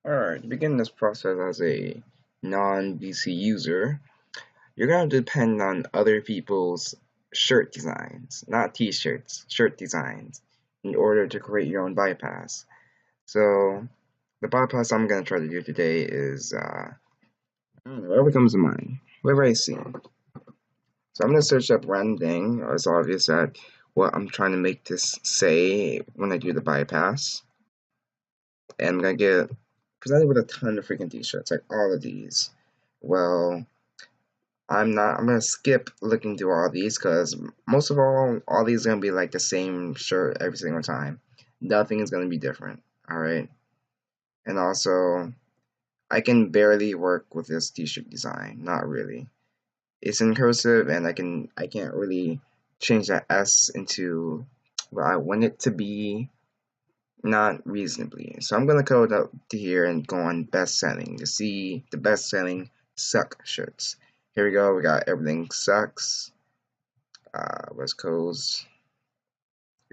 Alright, to begin this process as a non-VC user, you're going to depend on other people's shirt designs, not t-shirts, shirt designs, in order to create your own bypass. So, the bypass I'm going to try to do today is, I don't know, whatever comes to mind, whatever I see. So I'm going to search up random thing, or it's obvious that what I'm trying to make this say when I do the bypass. And I'm going to get presented with a ton of freaking t-shirts, like all of these. Well, I'm gonna skip looking through all these because most of all these are gonna be like the same shirt every single time. Nothing is gonna be different. Alright. And also I can barely work with this t-shirt design. Not really. It's in cursive and I can't really change that S into what I want it to be, not reasonably. So I'm gonna code up to here and go on best selling to see the best selling suck shirts. Here we go, we got everything sucks, West Coast,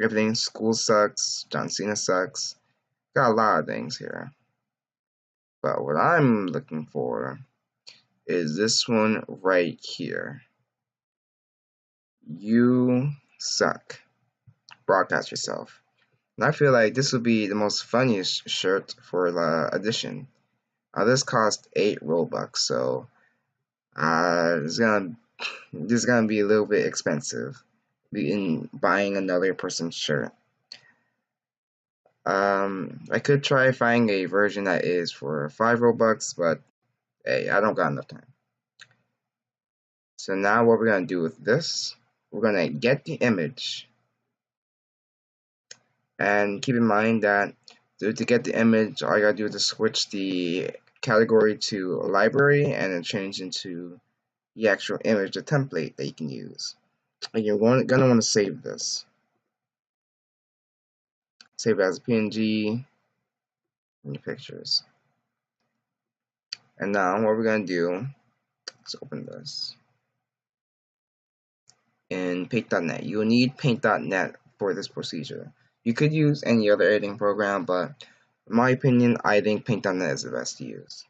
everything school sucks, John Cena sucks. Got a lot of things here. But what I'm looking for is this one right here. You suck. Broadcast yourself. And I feel like this would be the most funniest shirt for the edition. This cost 8 Robux, so it's gonna this is gonna be a little bit expensive in buying another person's shirt. I could try finding a version that is for 5 Robux, but hey, I don't got enough time. So now what we're gonna do with this, we're gonna get the image, and keep in mind that to get the image, all I gotta do is just switch the category to library and then change into the actual image, the template that you can use. And you're gonna want to save this. Save it as a PNG in your pictures. And now what we're gonna do, let's open this. In paint.net. You'll need paint.net for this procedure. You could use any other editing program, but in my opinion, I think paint.net is the best to use.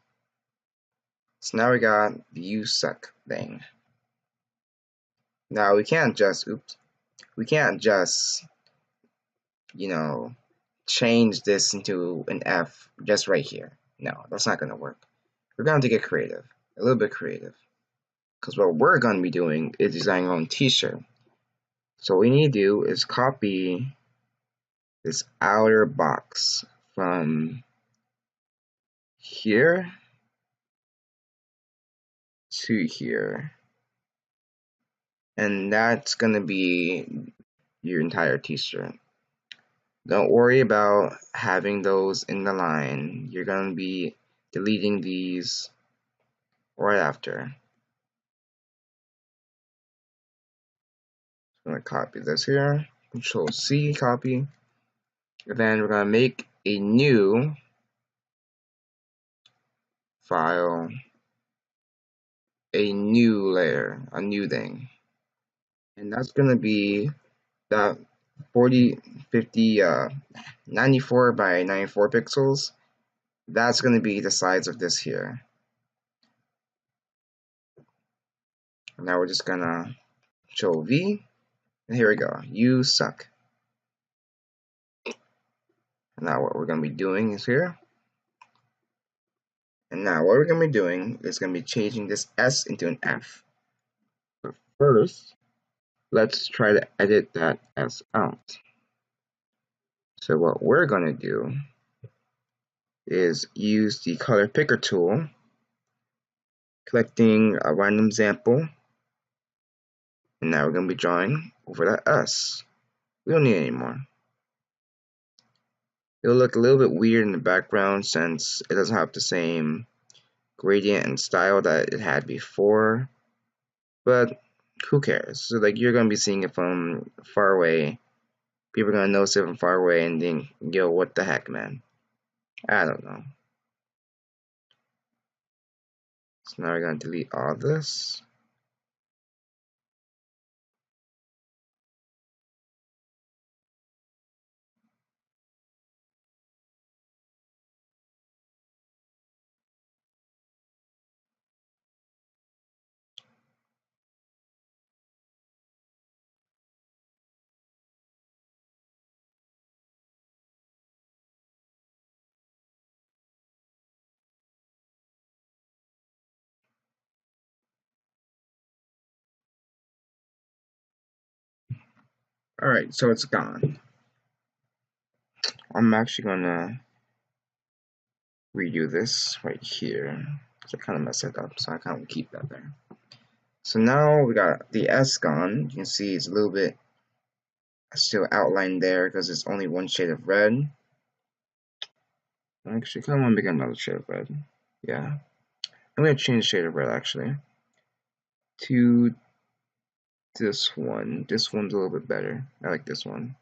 So now we got the you suck thing. Now we can't just, you know, change this into an F just right here. No, that's not gonna work. We're going to get creative, a little bit creative. Because what we're going to be doing is designing our own t-shirt. So what we need to do is copy this outer box from here to here. And that's going to be your entire t-shirt. Don't worry about having those in the line. You're going to be deleting these right after. I'm going to copy this here. Control C, copy. And then we're going to make a new file, a new layer, a new thing. And that's going to be that 40, 50, 94 by 94 pixels. That's going to be the size of this here. And now we're just going to Control V. And here we go. You suck. And now what we're going to be doing is here. And now what we're going to be doing is going to be changing this S into an F. But first, let's try to edit that S out. So what we're going to do is use the color picker tool, collecting a random sample, and now we're going to be drawing over that S. We don't need it anymore. It'll look a little bit weird in the background since it doesn't have the same gradient and style that it had before, but who cares? So like you're going to be seeing it from far away. People are going to notice it from far away and think, yo, what the heck, man? I don't know. So now we're going to delete all this. Alright, so it's gone. I'm actually gonna redo this right here. So I kind of messed it up, so I kind of keep that there. So now we got the S gone. You can see it's a little bit still outlined there because it's only one shade of red. Actually, kind of want to make another shade of red. Yeah. I'm going to change the shade of red actually to this one. This one's a little bit better. I like this one.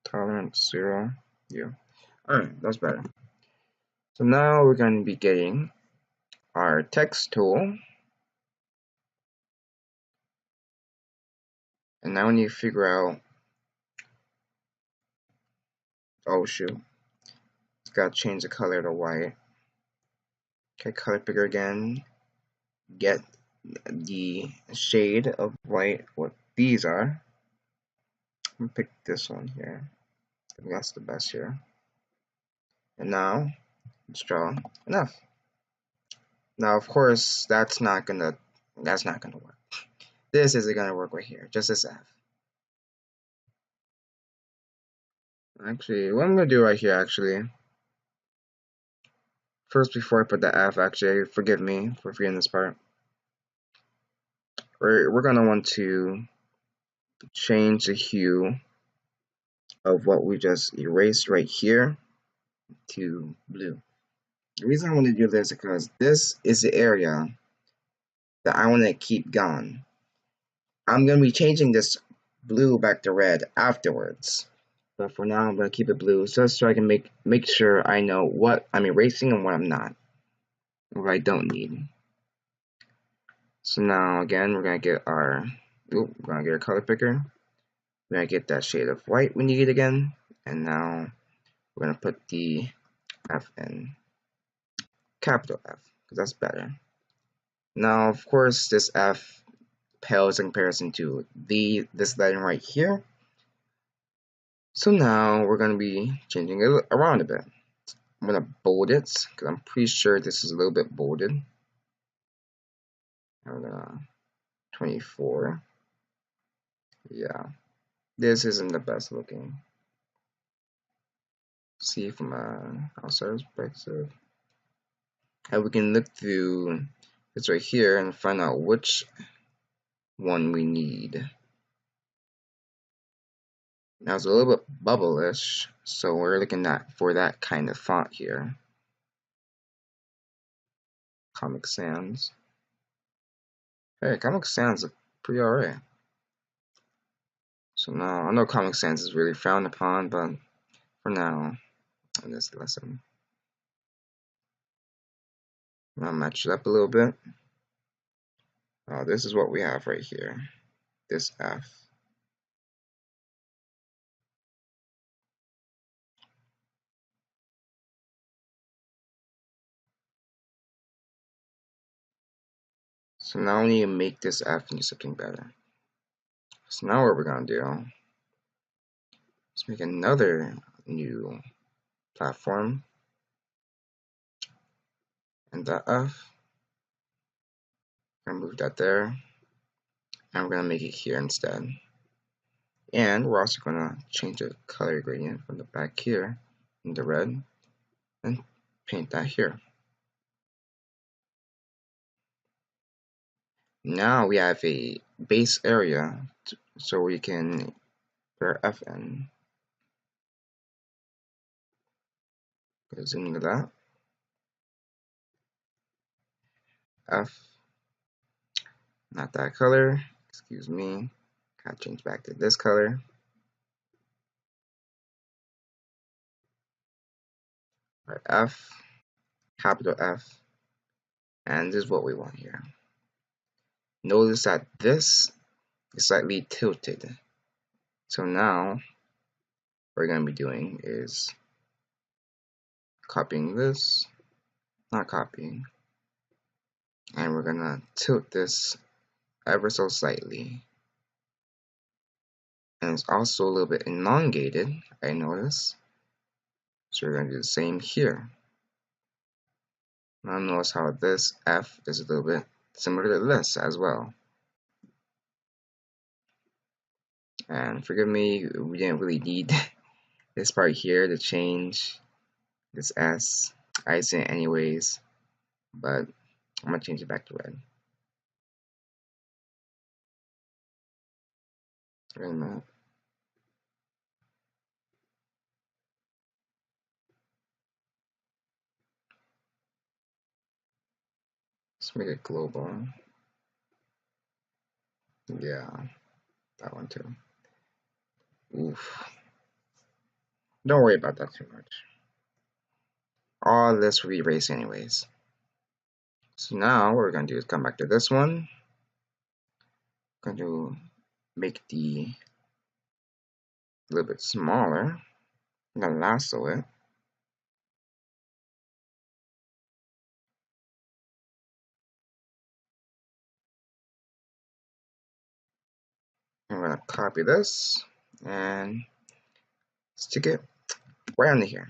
Tolerance 0. Yeah. Alright, that's better. So now we're going to be getting our text tool. And now we need to figure out, oh shoot, it's got to change the color to white. Okay, color picker again. Get the shade of white, what these are. I'm gonna pick this one here. I think that's the best here. And now, let's draw an F. Now, of course, that's not gonna work. This isn't gonna work right here, just this F. Actually, what I'm gonna do right here, actually, first before I put the F, actually, forgive me for forgetting this part. We're gonna want to change the hue of what we just erased right here to blue. The reason I want to do this is because this is the area that I want to keep gone. I'm going to be changing this blue back to red afterwards. But for now, I'm going to keep it blue just so I can make sure I know what I'm erasing and what I'm not. What I don't need. So now, again, we're going to get our color picker. We're going to get that shade of white we need again. And now we're going to put the F in capital F, because that's better. Now, of course, this F pales in comparison to this line right here. So now we're going to be changing it around a bit. I'm going to bold it, because I'm pretty sure this is a little bit bolded. I'm gonna 24. Yeah, this isn't the best looking. See from a outside perspective. And we can look through this right here and find out which one we need. Now it's a little bit bubble-ish, so we're looking for that kind of font here. Comic Sans. Hey, Comic Sans look pretty alright. So now, I know Comic Sans is really frowned upon, but for now, in this lesson, I'm gonna match it up a little bit. This is what we have right here. This F. So now we need to make this F into something better. So now what we're gonna do, let's make another new platform. And that F, I'm gonna move that there. And we're gonna make it here instead. And we're also gonna change the color gradient from the back here into red and paint that here. Now we have a base area so we can put our F in. Zoom into that. F, not that color, excuse me. Gotta change back to this color. Our F, capital F, and this is what we want here. Notice that this is slightly tilted. So now, what we're gonna be doing is copying this, not copying, and we're gonna tilt this ever so slightly. And it's also a little bit elongated, I notice. So we're gonna do the same here. Now notice how this F is a little bit similar to this as well. And forgive me, we didn't really need this part here to change this S. I sent anyways, but I'm gonna change it back to red. Wait a minute. Let's make it global. Yeah, that one too. Oof. Don't worry about that too much. All this will be erased anyways. So now what we're gonna do is come back to this one. Going to make the a little bit smaller. I'm gonna lasso it. I'm gonna copy this and stick it right under here.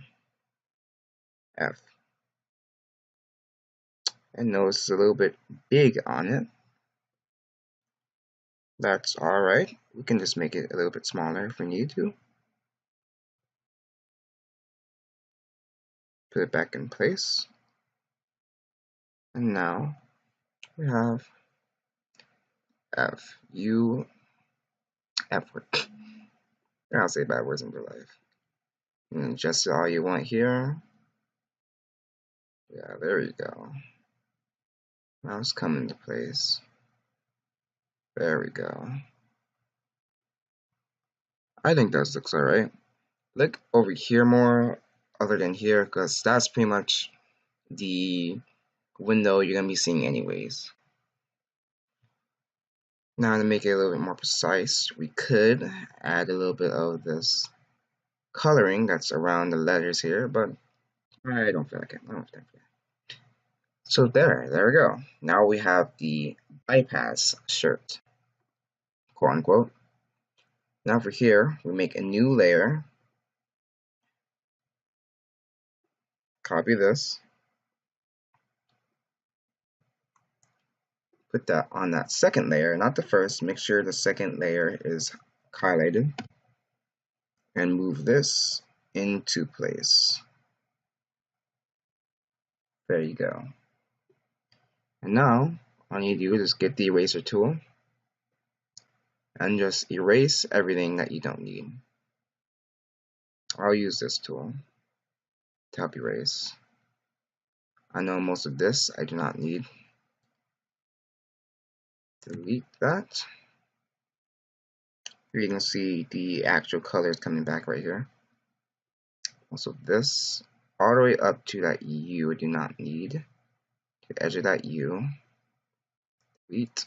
F. And notice it's a little bit big on it. That's alright. We can just make it a little bit smaller if we need to. Put it back in place. And now we have F. U. F word. I'll say bad words in real life. And just all you want here. Yeah, there you go. Now it's coming into place. There we go. I think that looks alright. Look over here more other than here because that's pretty much the window you're going to be seeing anyways. Now to make it a little bit more precise, we could add a little bit of this coloring that's around the letters here, but I don't feel like it. I don't feel like it. So there we go. Now we have the bypass shirt, quote unquote. Now for here, we make a new layer. Copy this. Put that on that second layer, not the first. Make sure the second layer is highlighted. And move this into place. There you go. And now, all you do is just get the eraser tool and just erase everything that you don't need. I'll use this tool to help erase. I know most of this I do not need. Delete that. Here you can see the actual colors coming back right here. Also this, all the way up to that U I do not need. To the edge of that U. Delete.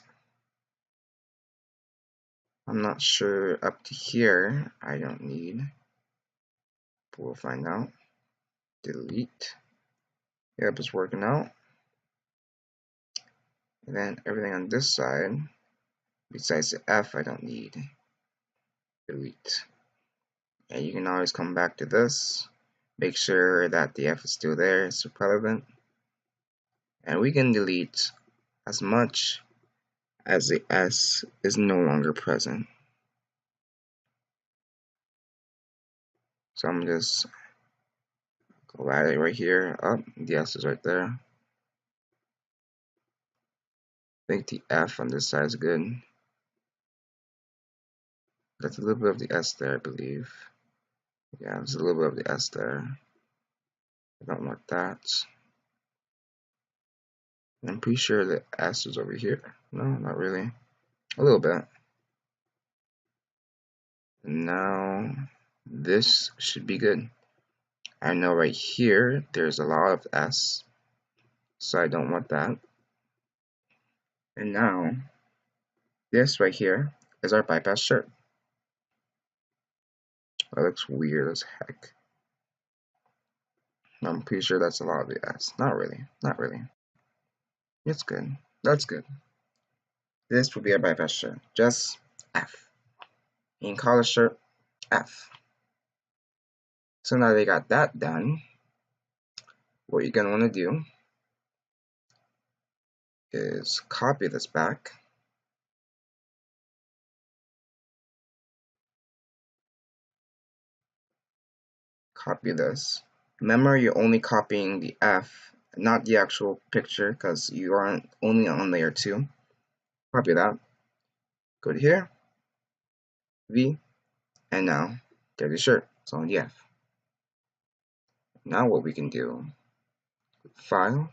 I'm not sure up to here I don't need. But we'll find out. Delete. Yep, it's working out. And then everything on this side, besides the F, I don't need. Delete. And you can always come back to this. Make sure that the F is still there, it's relevant. And we can delete as much as the S is no longer present. So I'm just go at it right here. Oh, the S is right there. I think the F on this side is good. That's a little bit of the S there, I believe. Yeah, there's a little bit of the S there. I don't want that. I'm pretty sure the S is over here. No, not really. A little bit. Now, this should be good. I know right here, there's a lot of S, so I don't want that. And now, this right here is our bypass shirt. That looks weird as heck. I'm pretty sure that's a lot of the S. Not really. Not really. It's good. That's good. This will be our bypass shirt. Just F. You can call the shirt F. So now they got that done. What you're going to want to do is copy this back. copy this. Remember, you're only copying the F, not the actual picture, because you are only on layer 2. Copy that. Go to here, V, and now there's the shirt. It's on the F. Now what we can do, File,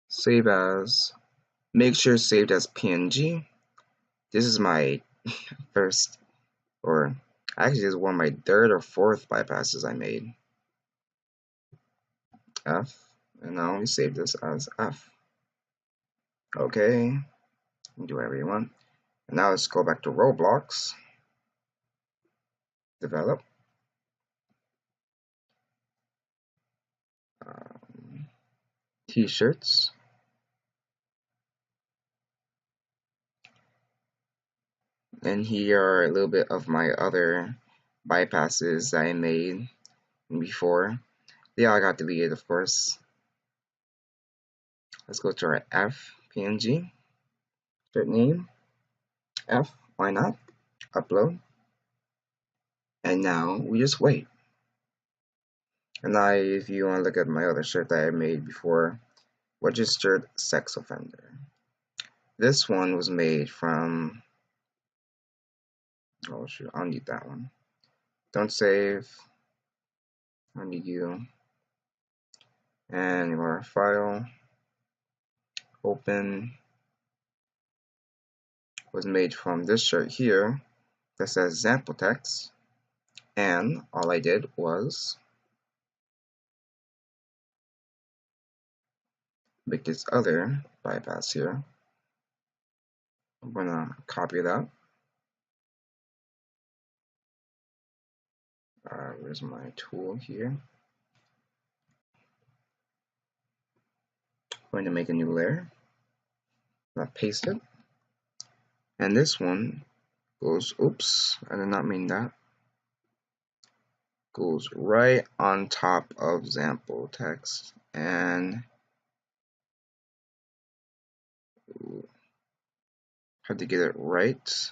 Save As, make sure it's saved as PNG. This is my first, or actually this is one of my third or fourth bypasses I made. F, and now we save this as F. Okay, do whatever you want. And now let's go back to Roblox, develop, t-shirts, and here are a little bit of my other bypasses that I made before. They all got deleted, of course. Let's go to our F PNG, shirt name, F, why not, upload, and now we just wait. And now if you want to look at my other shirt that I made before, registered sex offender. This one was made from, oh shoot, I'll need that one. Don't save, I need you, and your file, open, was made from this shirt here that says sample text, and all I did was make this other bypass here. I'm gonna copy that. Where's my tool here? I'm going to make a new layer. I'll paste it. And this one goes, oops, I did not mean that. Goes right on top of sample text, and have to get it right.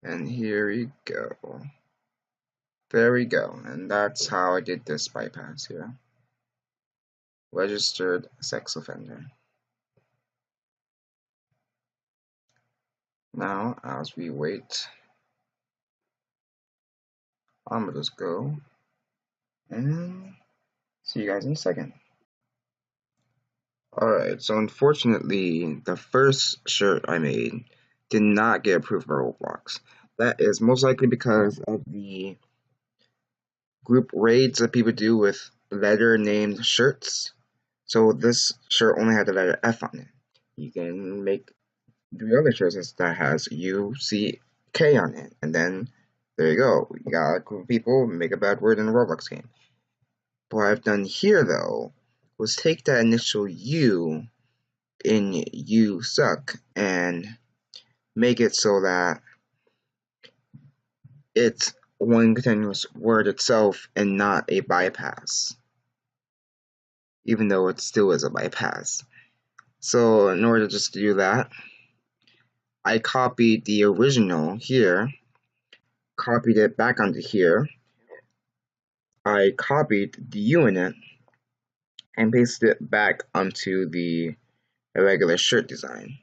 And here we go. There we go. And that's how I did this bypass here. Registered sex offender. Now, as we wait, I'm gonna just go and see you guys in a second. Alright, so unfortunately, the first shirt I made did not get approved by Roblox. That is most likely because of the group raids that people do with letter named shirts. So this shirt only had the letter F on it. You can make 3 other shirts that has UCK on it, and then there you go. You got a group of people make a bad word in a Roblox game. But what I've done here though was take that initial U in you suck and make it so that it's one continuous word itself and not a bypass, even though it still is a bypass. So in order just to do that, I copied the original here, copied it back onto here, I copied the U in it, and pasted it back onto the irregular shirt design.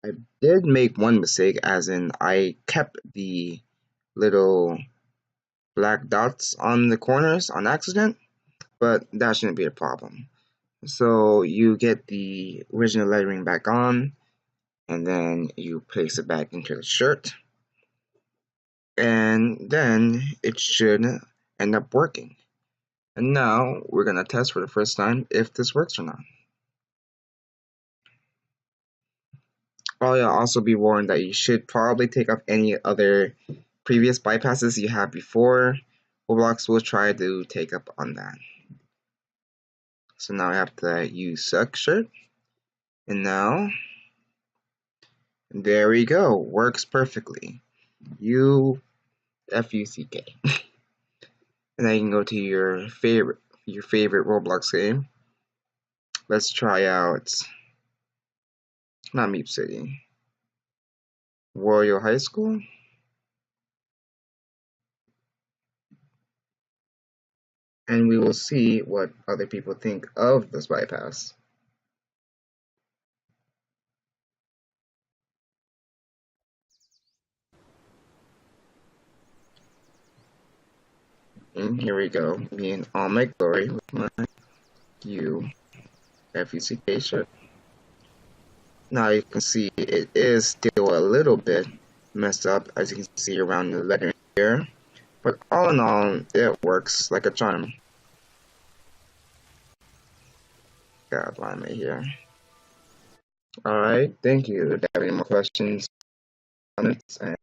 I did make one mistake, as in I kept the little black dots on the corners on accident, but that shouldn't be a problem. So you get the original lettering back on, and then you place it back into the shirt, and then it should end up working. And now we're gonna test for the first time if this works or not. Oh yeah, also be warned that you should probably take off any other previous bypasses you had before. Roblox will try to take up on that. So now I have to use suck shirt, and now there we go, works perfectly. F-U-C-K. And then you can go to your favorite Roblox game. Let's try out, not Meep City, Royal High School. and we will see what other people think of this bypass. And here we go, me in all my glory with my UFUCK shirt. Now you can see it is still a little bit messed up, as you can see around the lettering here, but all in all, it works like a charm. Got alignment here. Alright, thank you. If you have any more questions, comments, and